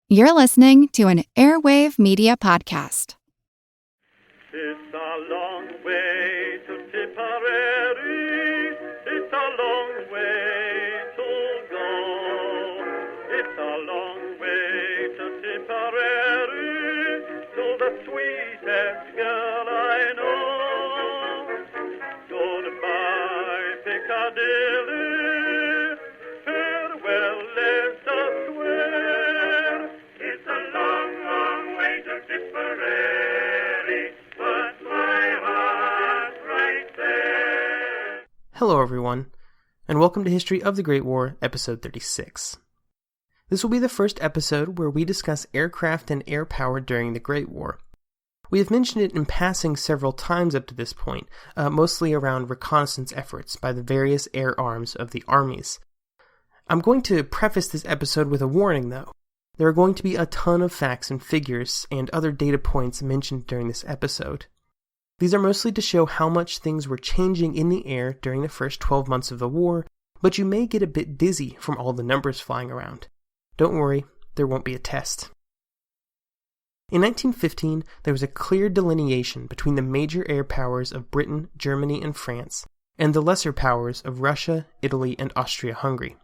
You're listening to an Airwave Media Podcast. It's a long way to Tipperary. It's a long way to go. It's a long way to Tipperary, to the sweetest girl I know. Goodbye, Piccadilly. Farewell, Leicester Square. It's a long, long way to Tipperary, but my heart's right there. Hello everyone, and welcome to History of the Great War, episode 36. This will be the first episode where we discuss aircraft and air power during the Great War. We have mentioned it in passing several times up to this point, mostly around reconnaissance efforts by the various air arms of the armies. I'm going to preface this episode with a warning though. There are going to be a ton of facts and figures and other data points mentioned during this episode. These are mostly to show how much things were changing in the air during the first 12 months of the war, but you may get a bit dizzy from all the numbers flying around. Don't worry, there won't be a test. In 1915, there was a clear delineation between the major air powers of Britain, Germany, and France, and the lesser powers of Russia, Italy, and Austria-Hungary.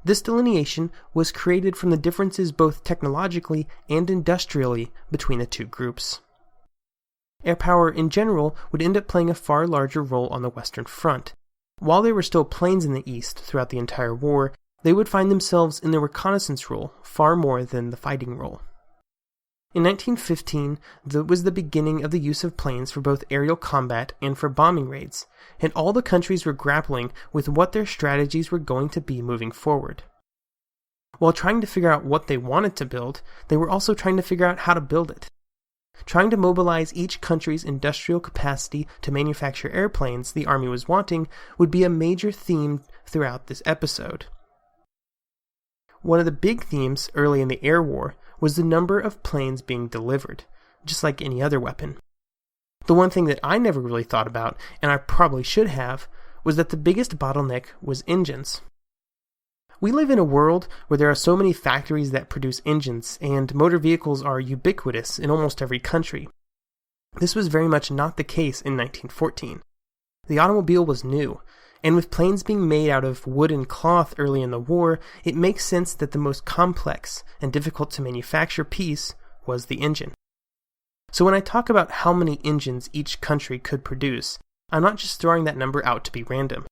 This delineation was created from the differences both technologically and industrially between the two groups. Air power in general would end up playing a far larger role on the Western Front. While there were still planes in the East throughout the entire war, they would find themselves in the reconnaissance role far more than the fighting role. In 1915, that was the beginning of the use of planes for both aerial combat and for bombing raids, and all the countries were grappling with what their strategies were going to be moving forward. While trying to figure out what they wanted to build, they were also trying to figure out how to build it. Trying to mobilize each country's industrial capacity to manufacture airplanes the army was wanting would be a major theme throughout this episode. One of the big themes early in the air war was the number of planes being delivered, just like any other weapon. The one thing that I never really thought about, and I probably should have, was that the biggest bottleneck was engines. We live in a world where there are so many factories that produce engines, and motor vehicles are ubiquitous in almost every country. This was very much not the case in 1914. The automobile was new, and with planes being made out of wood and cloth early in the war, it makes sense that the most complex and difficult to manufacture piece was the engine. So when I talk about how many engines each country could produce, I'm not just throwing that number out to be random.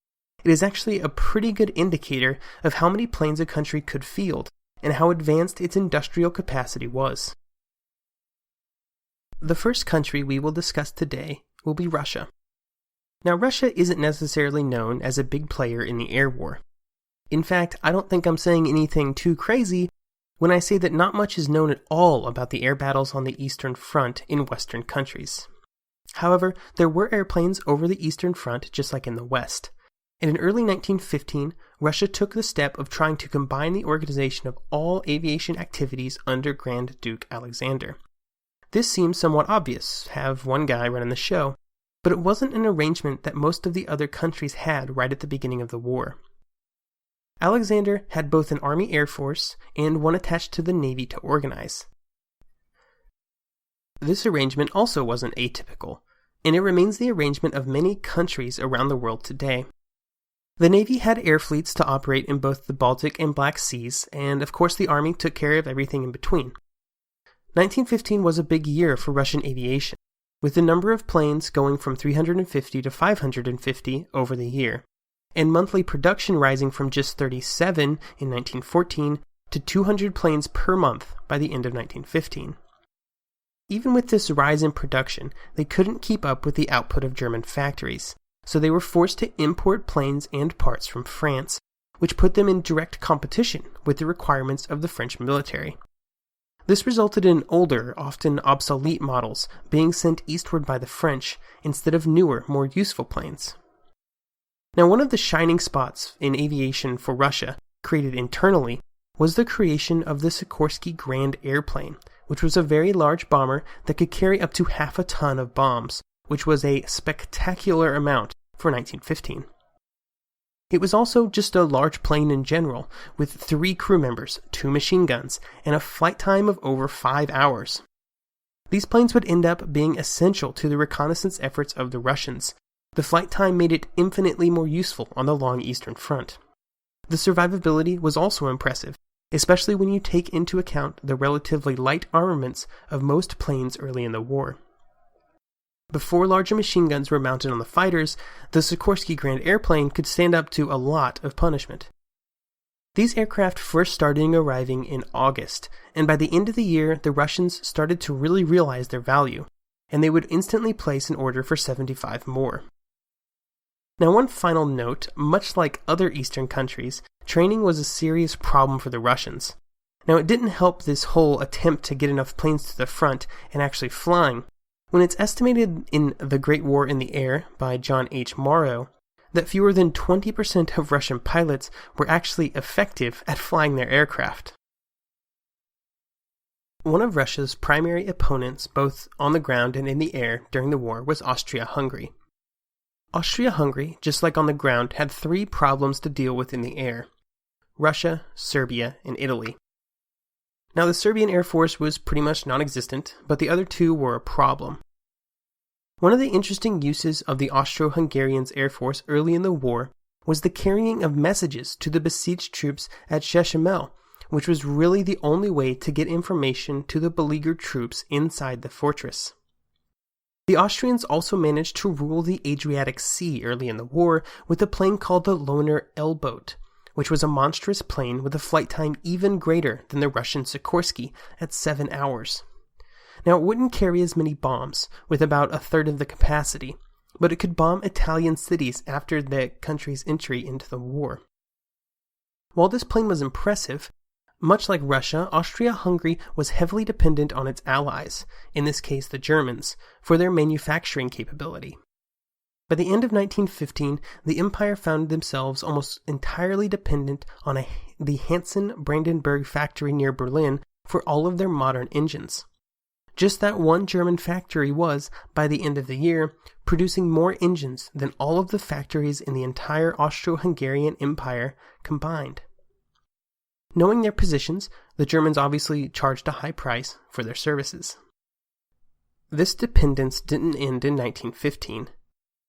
It is actually a pretty good indicator of how many planes a country could field and how advanced its industrial capacity was. The first country we will discuss today will be Russia. Now, Russia isn't necessarily known as a big player in the air war. In fact, I don't think I'm saying anything too crazy when I say that not much is known at all about the air battles on the Eastern Front in Western countries. However, there were airplanes over the Eastern Front just like in the West, and in early 1915, Russia took the step of trying to combine the organization of all aviation activities under Grand Duke Alexander. This seems somewhat obvious, have one guy running the show, but it wasn't an arrangement that most of the other countries had right at the beginning of the war. Alexander had both an army air force and one attached to the navy to organize. This arrangement also wasn't atypical, and it remains the arrangement of many countries around the world today. The navy had air fleets to operate in both the Baltic and Black Seas, and of course the army took care of everything in between. 1915 was a big year for Russian aviation, with the number of planes going from 350 to 550 over the year, and monthly production rising from just 37 in 1914 to 200 planes per month by the end of 1915. Even with this rise in production, they couldn't keep up with the output of German factories, so they were forced to import planes and parts from France, which put them in direct competition with the requirements of the French military. This resulted in older, often obsolete models being sent eastward by the French instead of newer, more useful planes. Now, one of the shining spots in aviation for Russia, created internally, was the creation of the Sikorsky Grand airplane, which was a very large bomber that could carry up to half a ton of bombs, which was a spectacular amount for 1915. It was also just a large plane in general, with 3 crew members, 2 machine guns, and a flight time of over 5 hours. These planes would end up being essential to the reconnaissance efforts of the Russians. The flight time made it infinitely more useful on the long Eastern Front. The survivability was also impressive, especially when you take into account the relatively light armaments of most planes early in the war. Before larger machine guns were mounted on the fighters, the Sikorsky Grand airplane could stand up to a lot of punishment. These aircraft first started arriving in August, and by the end of the year, the Russians started to really realize their value, and they would instantly place an order for 75 more. Now, one final note, much like other Eastern countries, training was a serious problem for the Russians. Now, it didn't help this whole attempt to get enough planes to the front and actually flying, when it's estimated in The Great War in the Air by John H. Morrow that fewer than 20% of Russian pilots were actually effective at flying their aircraft. One of Russia's primary opponents, both on the ground and in the air during the war, was Austria-Hungary. Austria-Hungary, just like on the ground, had 3 problems to deal with in the air: Russia, Serbia, and Italy. Now, the Serbian Air Force was pretty much non-existent, but the other 2 were a problem. One of the interesting uses of the Austro-Hungarians' Air Force early in the war was the carrying of messages to the besieged troops at Shechamel, which was really the only way to get information to the beleaguered troops inside the fortress. The Austrians also managed to rule the Adriatic Sea early in the war with a plane called the Lohner L-boat, which was a monstrous plane with a flight time even greater than the Russian Sikorsky at 7 hours. Now, it wouldn't carry as many bombs, with about a third of the capacity, but it could bomb Italian cities after the country's entry into the war. While this plane was impressive, much like Russia, Austria-Hungary was heavily dependent on its allies, in this case the Germans, for their manufacturing capability. By the end of 1915, the Empire found themselves almost entirely dependent on the Hansen-Brandenburg factory near Berlin for all of their modern engines. Just that one German factory was, by the end of the year, producing more engines than all of the factories in the entire Austro-Hungarian Empire combined. Knowing their positions, the Germans obviously charged a high price for their services. This dependence didn't end in 1915.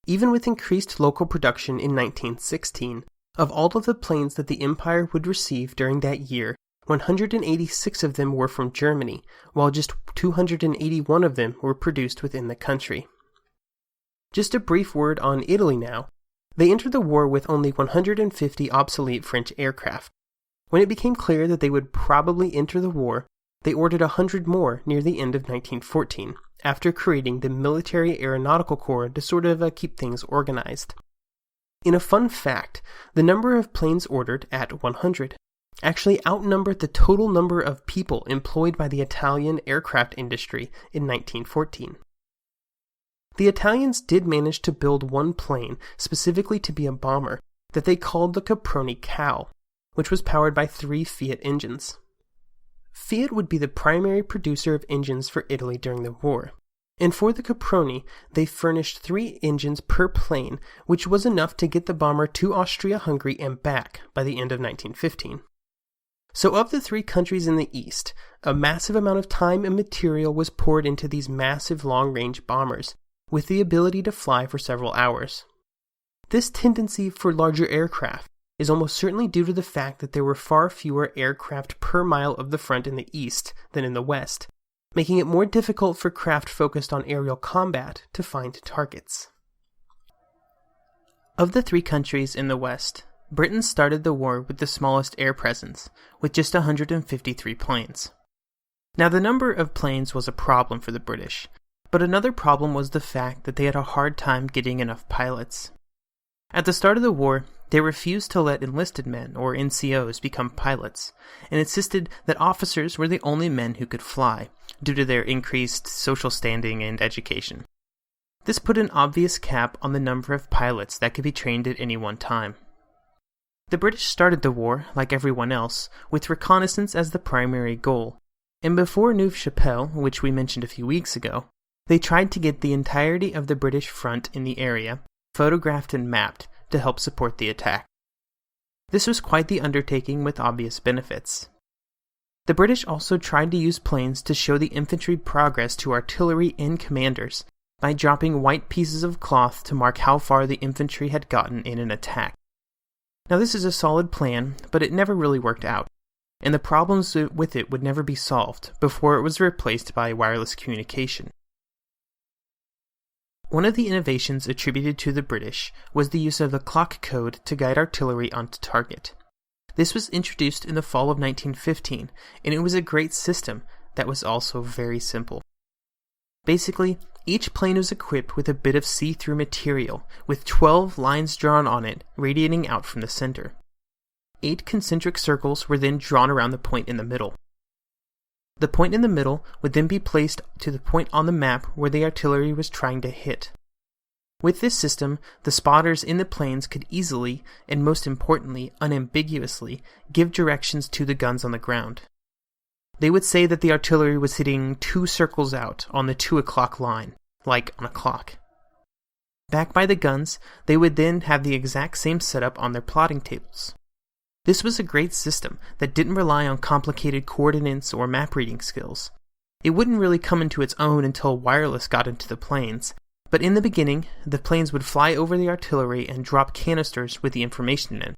Even with increased local production in 1916, of all of the planes that the Empire would receive during that year, 186 of them were from Germany, while just 281 of them were produced within the country. Just a brief word on Italy now. They entered the war with only 150 obsolete French aircraft. When it became clear that they would probably enter the war, they ordered 100 more near the end of 1914, after creating the Military Aeronautical Corps to sort of keep things organized. In a fun fact, the number of planes ordered at 100 actually outnumbered the total number of people employed by the Italian aircraft industry in 1914. The Italians did manage to build one plane specifically to be a bomber that they called the Caproni Cow, which was powered by 3 Fiat engines. Fiat would be the primary producer of engines for Italy during the war, and for the Caproni, they furnished 3 engines per plane, which was enough to get the bomber to Austria-Hungary and back by the end of 1915. So of the 3 countries in the east, a massive amount of time and material was poured into these massive long-range bombers, with the ability to fly for several hours. This tendency for larger aircraft is almost certainly due to the fact that there were far fewer aircraft per mile of the front in the east than in the west, making it more difficult for craft focused on aerial combat to find targets. Of the 3 countries in the west, Britain started the war with the smallest air presence, with just 153 planes. Now, the number of planes was a problem for the British, but another problem was the fact that they had a hard time getting enough pilots. At the start of the war, they refused to let enlisted men, or NCOs, become pilots, and insisted that officers were the only men who could fly, due to their increased social standing and education. This put an obvious cap on the number of pilots that could be trained at any one time. The British started the war, like everyone else, with reconnaissance as the primary goal, and before Neuve-Chapelle, which we mentioned a few weeks ago, they tried to get the entirety of the British front in the area photographed and mapped to help support the attack. This was quite the undertaking with obvious benefits. The British also tried to use planes to show the infantry progress to artillery and commanders by dropping white pieces of cloth to mark how far the infantry had gotten in an attack. Now this is a solid plan, but it never really worked out, and the problems with it would never be solved before it was replaced by wireless communication. One of the innovations attributed to the British was the use of the clock code to guide artillery onto target. This was introduced in the fall of 1915, and it was a great system that was also very simple. Basically, each plane was equipped with a bit of see-through material, with 12 lines drawn on it radiating out from the center. 8 concentric circles were then drawn around the point in the middle. The point in the middle would then be placed to the point on the map where the artillery was trying to hit. With this system, the spotters in the planes could easily, and most importantly, unambiguously, give directions to the guns on the ground. They would say that the artillery was hitting 2 circles out on the 2 o'clock line, like on a clock. Back by the guns, they would then have the exact same setup on their plotting tables. This was a great system that didn't rely on complicated coordinates or map reading skills. It wouldn't really come into its own until wireless got into the planes, but in the beginning, the planes would fly over the artillery and drop canisters with the information in,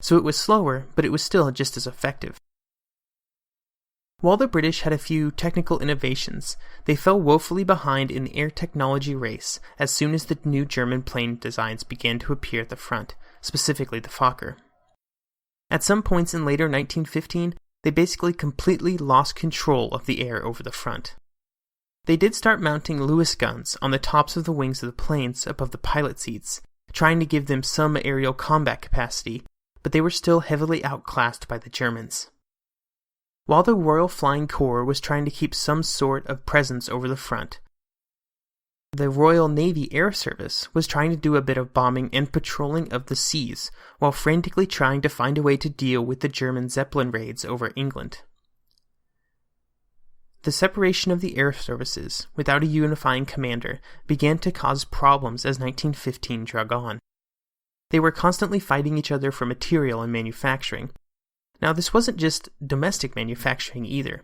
so it was slower, but it was still just as effective. While the British had a few technical innovations, they fell woefully behind in the air technology race as soon as the new German plane designs began to appear at the front, specifically the Fokker. At some points in later 1915, they basically completely lost control of the air over the front. They did start mounting Lewis guns on the tops of the wings of the planes above the pilot seats, trying to give them some aerial combat capacity, but they were still heavily outclassed by the Germans. While the Royal Flying Corps was trying to keep some sort of presence over the front, the Royal Navy Air Service was trying to do a bit of bombing and patrolling of the seas, while frantically trying to find a way to deal with the German Zeppelin raids over England. The separation of the air services, without a unifying commander, began to cause problems as 1915 drug on. They were constantly fighting each other for material and manufacturing. Now, this wasn't just domestic manufacturing either.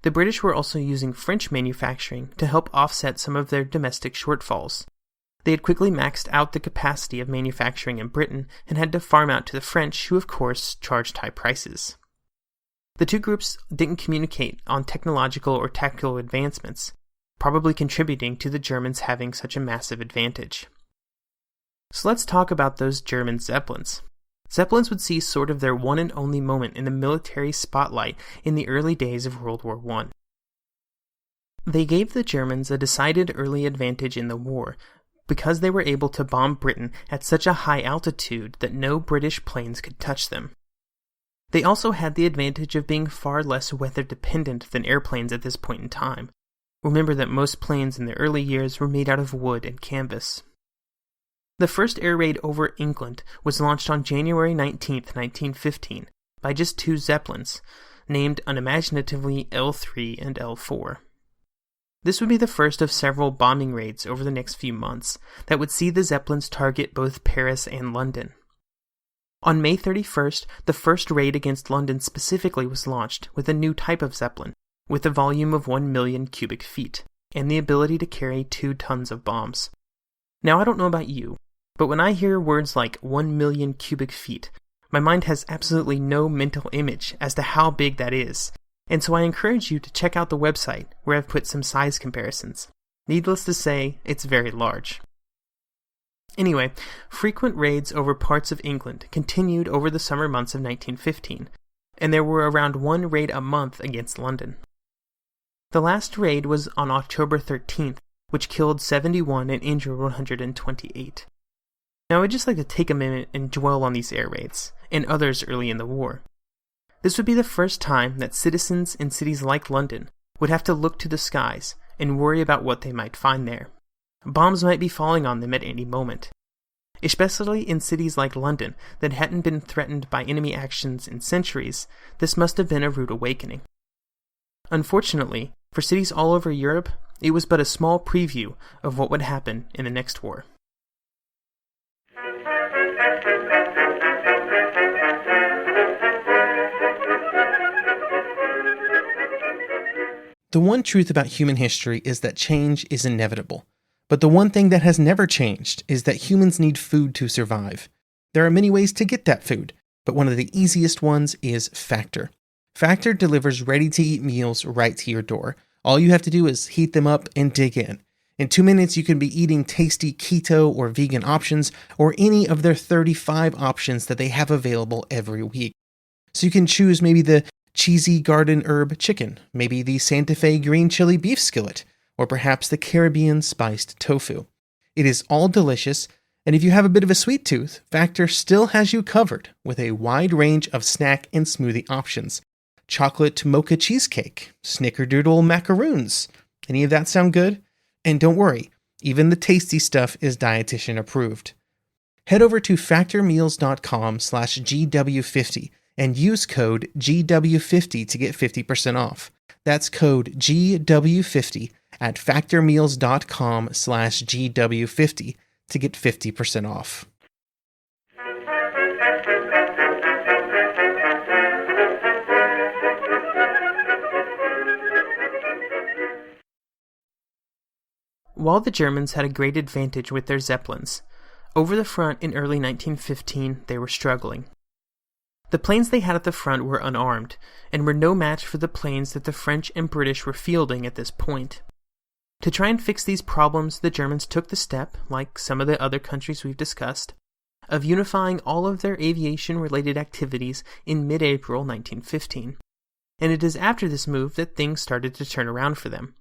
The British were also using French manufacturing to help offset some of their domestic shortfalls. They had quickly maxed out the capacity of manufacturing in Britain and had to farm out to the French, who of course charged high prices. The two groups didn't communicate on technological or tactical advancements, probably contributing to the Germans having such a massive advantage. So let's talk about those German Zeppelins. Zeppelins would see sort of their one and only moment in the military spotlight in the early days of World War I. They gave the Germans a decided early advantage in the war because they were able to bomb Britain at such a high altitude that no British planes could touch them. They also had the advantage of being far less weather dependent than airplanes at this point in time. Remember that most planes in the early years were made out of wood and canvas. The first air raid over England was launched on January 19, 1915, by just 2 Zeppelins, named unimaginatively L3 and L4. This would be the first of several bombing raids over the next few months that would see the Zeppelins target both Paris and London. On May 31st, the first raid against London specifically was launched with a new type of Zeppelin, with a volume of 1 million cubic feet, and the ability to carry 2 tons of bombs. Now, I don't know about you, but when I hear words like 1 million cubic feet, my mind has absolutely no mental image as to how big that is, and so I encourage you to check out the website where I've put some size comparisons. Needless to say, it's very large. Anyway, frequent raids over parts of England continued over the summer months of 1915, and there were around 1 raid a month against London. The last raid was on October 13th, which killed 71 and injured 128. Now, I'd just like to take a minute and dwell on these air raids, and others early in the war. This would be the first time that citizens in cities like London would have to look to the skies and worry about what they might find there. Bombs might be falling on them at any moment. Especially in cities like London that hadn't been threatened by enemy actions in centuries, this must have been a rude awakening. Unfortunately, for cities all over Europe, it was but a small preview of what would happen in the next war. The one truth about human history is that change is inevitable. But the one thing that has never changed is that humans need food to survive. There are many ways to get that food, but one of the easiest ones is Factor. Factor delivers ready-to-eat meals right to your door. All you have to do is heat them up and dig in. In 2 minutes, you can be eating tasty keto or vegan options, or any of their 35 options that they have available every week. So you can choose maybe the cheesy garden herb chicken, maybe the Santa Fe green chili beef skillet, or perhaps the Caribbean spiced tofu. It is all delicious, and if you have a bit of a sweet tooth, Factor still has you covered with a wide range of snack and smoothie options. Chocolate mocha cheesecake, snickerdoodle macaroons. Any of that sound good? And don't worry, even the tasty stuff is dietitian approved. Head over to factormeals.com/GW50 and use code GW50 to get 50% off. That's code GW50 at factormeals.com/GW50 to get 50% off. While the Germans had a great advantage with their Zeppelins, over the front in early 1915 they were struggling. The planes they had at the front were unarmed, and were no match for the planes that the French and British were fielding at this point. To try and fix these problems, the Germans took the step, like some of the other countries we've discussed, of unifying all of their aviation-related activities in mid-April 1915, and it is after this move that things started to turn around for them.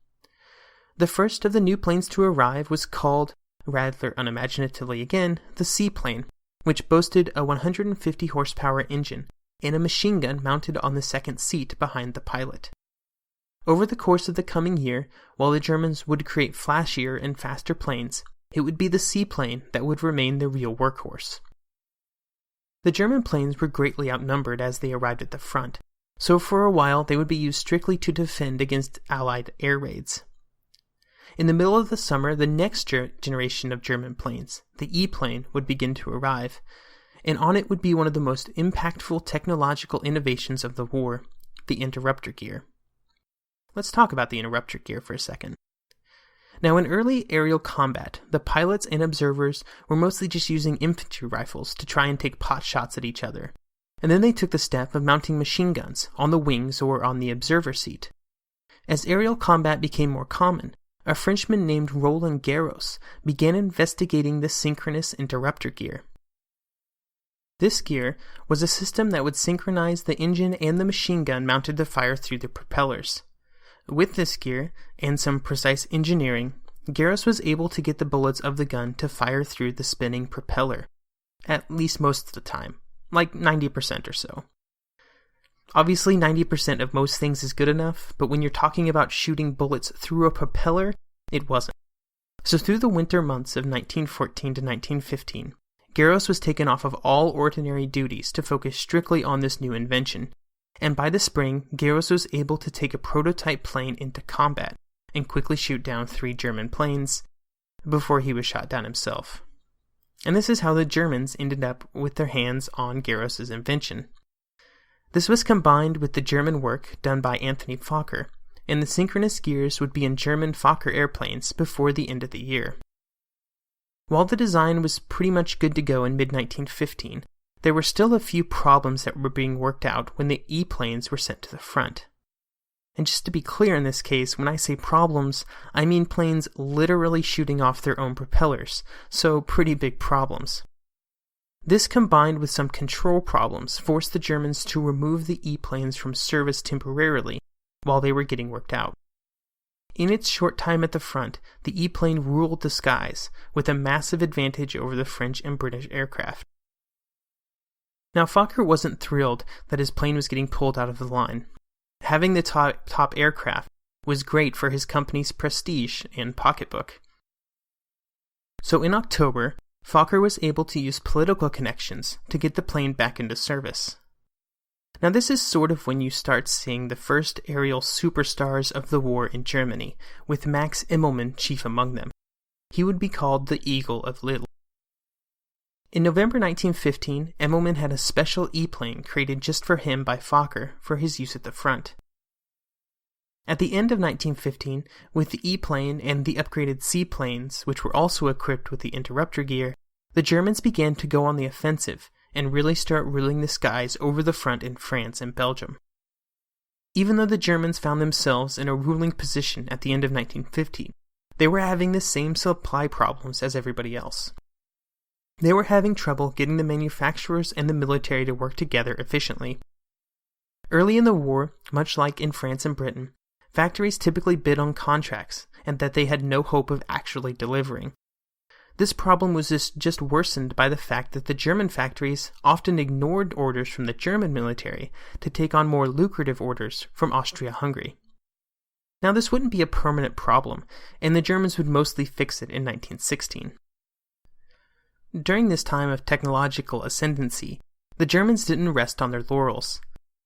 The first of the new planes to arrive was called, rather unimaginatively again, the seaplane, which boasted a 150 horsepower engine and a machine gun mounted on the second seat behind the pilot. Over the course of the coming year, while the Germans would create flashier and faster planes, it would be the seaplane that would remain the real workhorse. The German planes were greatly outnumbered as they arrived at the front, so for a while they would be used strictly to defend against Allied air raids. In the middle of the summer, the next generation of German planes, the E-plane, would begin to arrive, and on it would be one of the most impactful technological innovations of the war, the Interruptor Gear. Let's talk about the Interruptor Gear for a second. Now, in early aerial combat, the pilots and observers were mostly just using infantry rifles to try and take pot shots at each other, and then they took the step of mounting machine guns on the wings or on the observer seat. As aerial combat became more common, a Frenchman named Roland Garros began investigating the synchronous interruptor gear. This gear was a system that would synchronize the engine and the machine gun mounted to fire through the propellers. With this gear, and some precise engineering, Garros was able to get the bullets of the gun to fire through the spinning propeller, at least most of the time, like 90% or so. Obviously, 90% of most things is good enough, but when you're talking about shooting bullets through a propeller, it wasn't. So through the winter months of 1914 to 1915, Garros was taken off of all ordinary duties to focus strictly on this new invention, and by the spring, Garros was able to take a prototype plane into combat and quickly shoot down 3 German planes before he was shot down himself. And this is how the Germans ended up with their hands on Garros' invention. This was combined with the German work done by Anthony Fokker, and the synchronous gears would be in German Fokker airplanes before the end of the year. While the design was pretty much good to go in mid-1915, there were still a few problems that were being worked out when the E-planes were sent to the front. And just to be clear in this case, when I say problems, I mean planes literally shooting off their own propellers, so pretty big problems. This combined with some control problems forced the Germans to remove the E-planes from service temporarily while they were getting worked out. In its short time at the front, the E-plane ruled the skies with a massive advantage over the French and British aircraft. Now, Fokker wasn't thrilled that his plane was getting pulled out of the line. Having the top aircraft was great for his company's prestige and pocketbook. So in October, Fokker was able to use political connections to get the plane back into service. Now this is sort of when you start seeing the first aerial superstars of the war in Germany, with Max Immelmann chief among them. He would be called the Eagle of Lille. In November 1915, Immelmann had a special E-plane created just for him by Fokker for his use at the front. At the end of 1915, with the E-plane and the upgraded seaplanes, which were also equipped with the Interruptor Gear, the Germans began to go on the offensive and really start ruling the skies over the front in France and Belgium. Even though the Germans found themselves in a ruling position at the end of 1915, they were having the same supply problems as everybody else. They were having trouble getting the manufacturers and the military to work together efficiently. Early in the war, much like in France and Britain, factories typically bid on contracts and that they had no hope of actually delivering. This problem was just worsened by the fact that the German factories often ignored orders from the German military to take on more lucrative orders from Austria-Hungary. Now, this wouldn't be a permanent problem, and the Germans would mostly fix it in 1916. During this time of technological ascendancy, the Germans didn't rest on their laurels,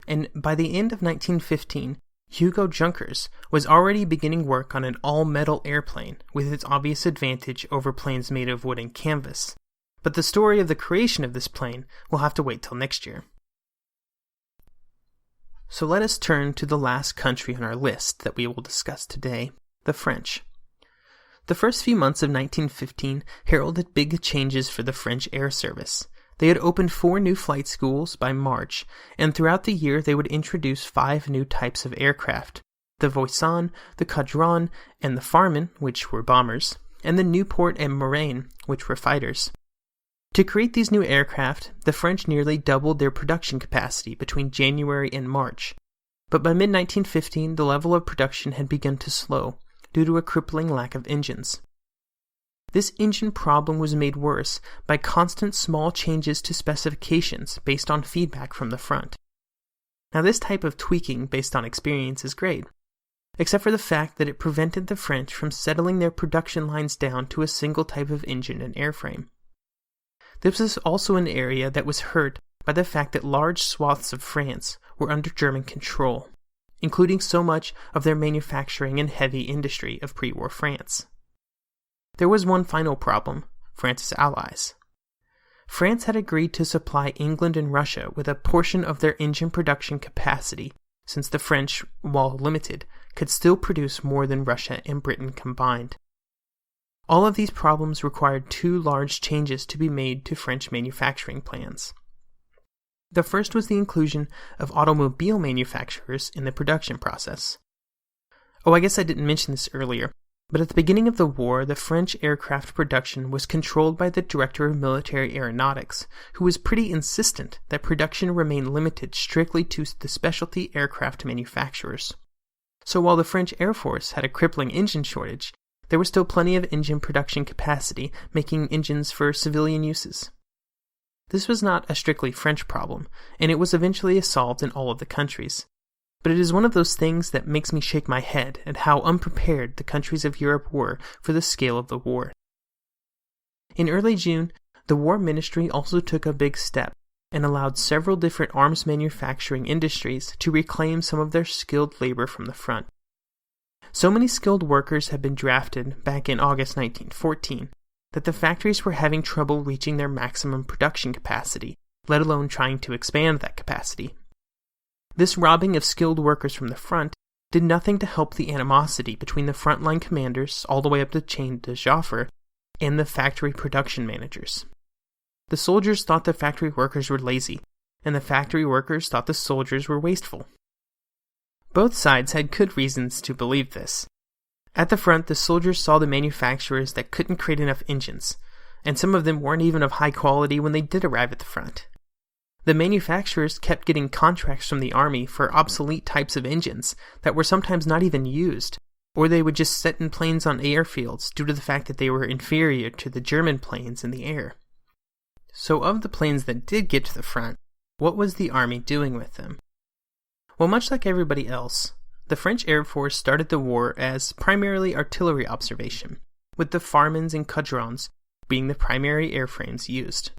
and by the end of 1915, Hugo Junkers was already beginning work on an all-metal airplane with its obvious advantage over planes made of wood and canvas, but the story of the creation of this plane will have to wait till next year. So let us turn to the last country on our list that we will discuss today, the French. The first few months of 1915 heralded big changes for the French air service. They had opened 4 new flight schools by March, and throughout the year they would introduce 5 new types of aircraft: the Voisin, the Caudron, and the Farman, which were bombers, and the Nieuport and Morane, which were fighters. To create these new aircraft, the French nearly doubled their production capacity between January and March, but by mid-1915 the level of production had begun to slow due to a crippling lack of engines. This engine problem was made worse by constant small changes to specifications based on feedback from the front. Now, this type of tweaking based on experience is great, except for the fact that it prevented the French from settling their production lines down to a single type of engine and airframe. This was also an area that was hurt by the fact that large swaths of France were under German control, including so much of their manufacturing and heavy industry of pre-war France. There was one final problem: France's allies. France had agreed to supply England and Russia with a portion of their engine production capacity, since the French, while limited, could still produce more than Russia and Britain combined. All of these problems required 2 large changes to be made to French manufacturing plans. The first was the inclusion of automobile manufacturers in the production process. Oh, I guess I didn't mention this earlier, but at the beginning of the war, the French aircraft production was controlled by the Director of Military Aeronautics, who was pretty insistent that production remain limited strictly to the specialty aircraft manufacturers. So while the French Air Force had a crippling engine shortage, there was still plenty of engine production capacity, making engines for civilian uses. This was not a strictly French problem, and it was eventually solved in all of the countries. But it is one of those things that makes me shake my head at how unprepared the countries of Europe were for the scale of the war. In early June, the War Ministry also took a big step and allowed several different arms manufacturing industries to reclaim some of their skilled labor from the front. So many skilled workers had been drafted back in August 1914 that the factories were having trouble reaching their maximum production capacity, let alone trying to expand that capacity. This robbing of skilled workers from the front did nothing to help the animosity between the frontline commanders all the way up the chain to Joffre and the factory production managers. The soldiers thought the factory workers were lazy, and the factory workers thought the soldiers were wasteful. Both sides had good reasons to believe this. At the front, the soldiers saw the manufacturers that couldn't create enough engines, and some of them weren't even of high quality when they did arrive at the front. The manufacturers kept getting contracts from the army for obsolete types of engines that were sometimes not even used, or they would just sit in planes on airfields due to the fact that they were inferior to the German planes in the air. So of the planes that did get to the front, what was the army doing with them? Well, much like everybody else, the French Air Force started the war as primarily artillery observation, with the Farmans and Caudrons being the primary airframes used.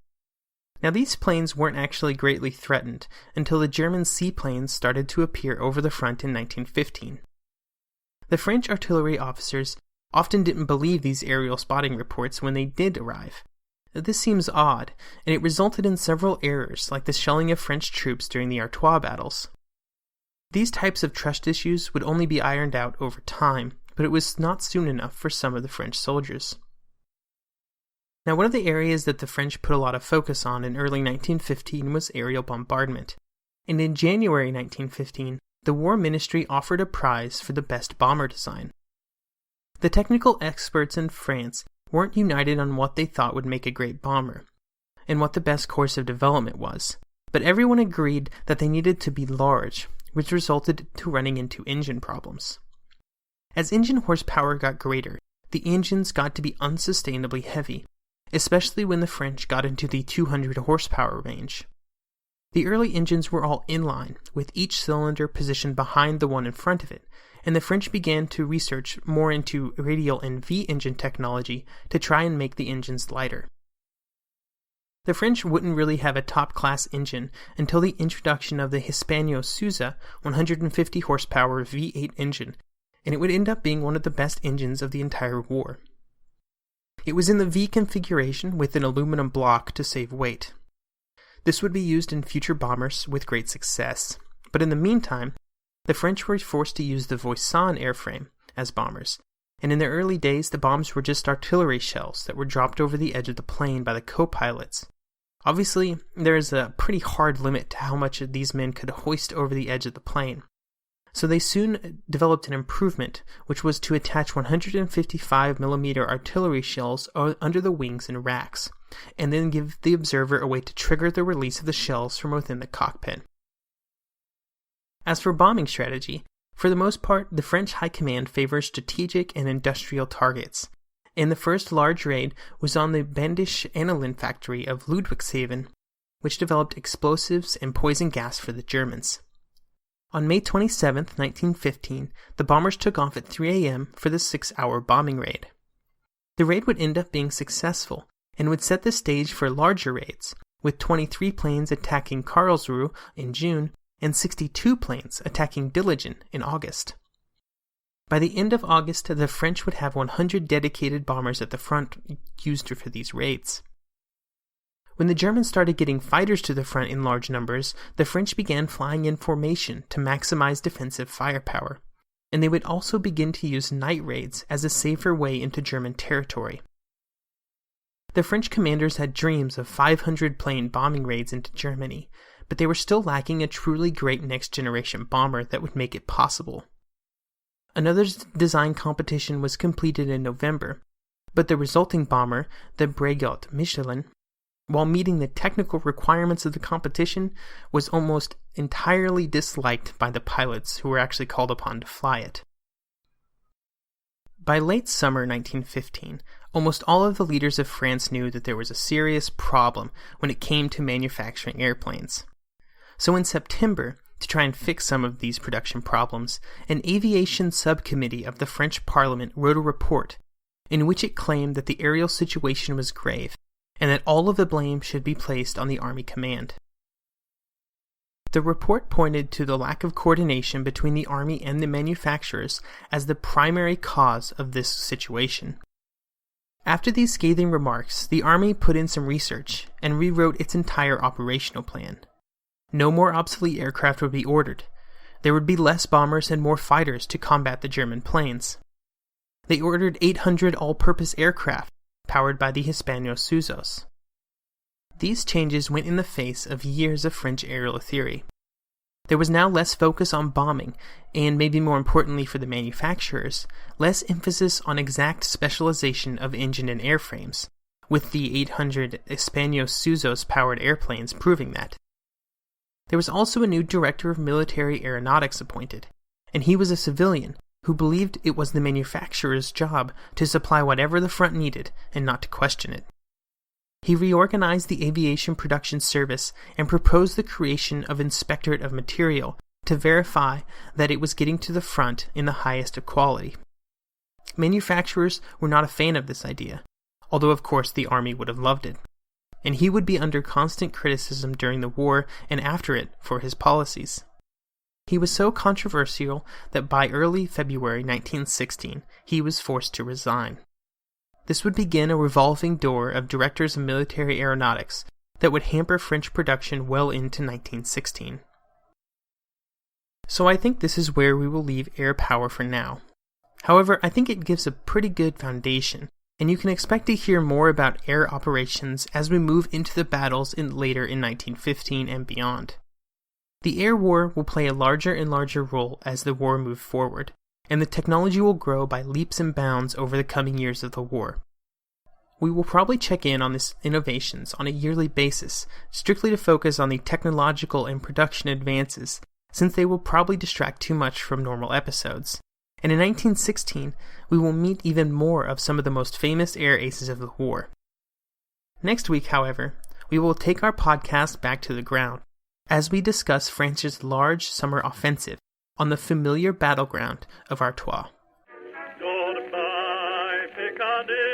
Now, these planes weren't actually greatly threatened until the German seaplanes started to appear over the front in 1915. The French artillery officers often didn't believe these aerial spotting reports when they did arrive. This seems odd, and it resulted in several errors like the shelling of French troops during the Artois battles. These types of trust issues would only be ironed out over time, but it was not soon enough for some of the French soldiers. Now, one of the areas that the French put a lot of focus on in early 1915 was aerial bombardment, and in January 1915, the War Ministry offered a prize for the best bomber design. The technical experts in France weren't united on what they thought would make a great bomber, and what the best course of development was, but everyone agreed that they needed to be large, which resulted to running into engine problems. As engine horsepower got greater, the engines got to be unsustainably heavy, especially when the French got into the 200 horsepower range. The early engines were all inline, with each cylinder positioned behind the one in front of it, and the French began to research more into radial and V-engine technology to try and make the engines lighter. The French wouldn't really have a top-class engine until the introduction of the Hispano-Suiza 150 horsepower V8 engine, and it would end up being one of the best engines of the entire war. It was in the V configuration with an aluminum block to save weight. This would be used in future bombers with great success, but in the meantime, the French were forced to use the Voisin airframe as bombers, and in the early days the bombs were just artillery shells that were dropped over the edge of the plane by the co-pilots. Obviously, there is a pretty hard limit to how much these men could hoist over the edge of the plane. So they soon developed an improvement, which was to attach 155mm artillery shells under the wings in racks, and then give the observer a way to trigger the release of the shells from within the cockpit. As for bombing strategy, for the most part, the French High Command favors strategic and industrial targets, and the first large raid was on the Bandisch aniline factory of Ludwigshafen, which developed explosives and poison gas for the Germans. On May 27, 1915, the bombers took off at 3 a.m. for the 6-hour bombing raid. The raid would end up being successful, and would set the stage for larger raids, with 23 planes attacking Karlsruhe in June, and 62 planes attacking Dillingen in August. By the end of August, the French would have 100 dedicated bombers at the front used for these raids. When the Germans started getting fighters to the front in large numbers, the French began flying in formation to maximize defensive firepower, and they would also begin to use night raids as a safer way into German territory. The French commanders had dreams of 500-plane bombing raids into Germany, but they were still lacking a truly great next-generation bomber that would make it possible. Another design competition was completed in November, but the resulting bomber, the Breguet Michelin, while meeting the technical requirements of the competition, was almost entirely disliked by the pilots who were actually called upon to fly it. By late summer 1915, almost all of the leaders of France knew that there was a serious problem when it came to manufacturing airplanes. So in September, to try and fix some of these production problems, an aviation subcommittee of the French Parliament wrote a report in which it claimed that the aerial situation was grave, and that all of the blame should be placed on the Army Command. The report pointed to the lack of coordination between the Army and the manufacturers as the primary cause of this situation. After these scathing remarks, the Army put in some research and rewrote its entire operational plan. No more obsolete aircraft would be ordered. There would be less bombers and more fighters to combat the German planes. They ordered 800 all-purpose aircraft, powered by the Hispano-Suizos. These changes went in the face of years of French aerial theory. There was now less focus on bombing, and maybe more importantly for the manufacturers, less emphasis on exact specialization of engine and airframes, with the 800 Hispano-Suizos powered airplanes proving that. There was also a new director of military aeronautics appointed, and he was a civilian who believed it was the manufacturer's job to supply whatever the front needed and not to question it. He reorganized the aviation production service and proposed the creation of Inspectorate of Material to verify that it was getting to the front in the highest of quality. Manufacturers were not a fan of this idea, although of course the Army would have loved it, and he would be under constant criticism during the war and after it for his policies. He was so controversial that by early February 1916, he was forced to resign. This would begin a revolving door of directors of military aeronautics that would hamper French production well into 1916. So I think this is where we will leave air power for now. However, I think it gives a pretty good foundation, and you can expect to hear more about air operations as we move into the battles later in 1915 and beyond. The air war will play a larger and larger role as the war moves forward, and the technology will grow by leaps and bounds over the coming years of the war. We will probably check in on these innovations on a yearly basis, strictly to focus on the technological and production advances, since they will probably distract too much from normal episodes. And in 1916, we will meet even more of some of the most famous air aces of the war. Next week, however, we will take our podcast back to the ground, as we discuss France's large summer offensive on the familiar battleground of Artois. Goodbye, Picardy.